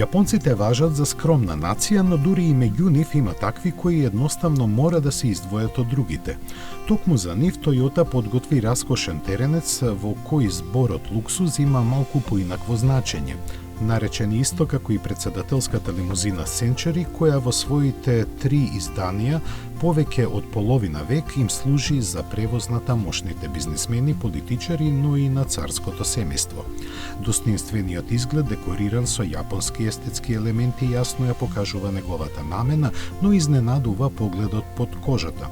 Јапонците важат за скромна нација, но дури и меѓу нив има такви кои едноставно мора да се издвојат од другите. Токму за нив Toyota подготви раскошен теренец во кој зборот луксуз има малку поинакво значење. Наречен исто како и претседателската лимузина Century, која во своите 3 изданија повеќе од половина век им служи за превоз на тамошните бизнисмени, политичари, но и на царското семејство. Достоинствениот изглед, декориран со јапонски естетски елементи, јасно ја покажува неговата намена, но изненадува погледот под кожата.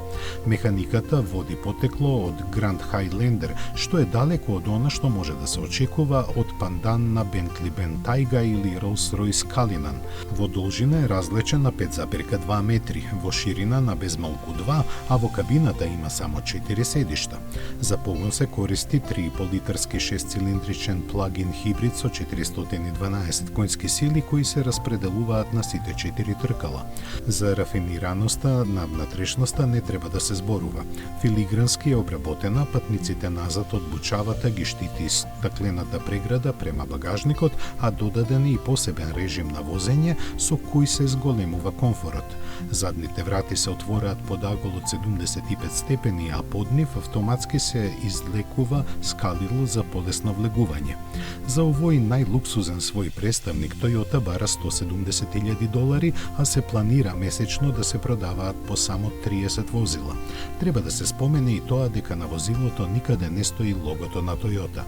Механиката води потекло од Grand Highlander, што е далеко од она што може да се очекува од пандан на Bentley Bentayga или Rolls-Royce Cullinan. Во должина е разлечен на 5,2 метри, во ширина на безмалку 2, а во кабината има само 4 седишта. За погон се користи 3,5 литарски 6-цилиндричен плагин хибрид со 412 конски сили кои се распределуваат на сите 4 тркала. За рафинираноста на внатрешноста не треба да се зборува. Филигрански е обработена, патниците назад од бучавата ги штити стаклената преграда према багажникот, а додаден и посебен режим на возење со кој се зголемува комфорот. Задните врати се отвораат под агол од 75 степени, а под нив автоматски се излекува скалило за полесно влегување. За овој најлуксузен свој представник Toyota бара $170,000, а се планира месечно да се продаваат по само 30 возила. Треба да се спомене и тоа дека на возилото никаде не стои логото на Toyota.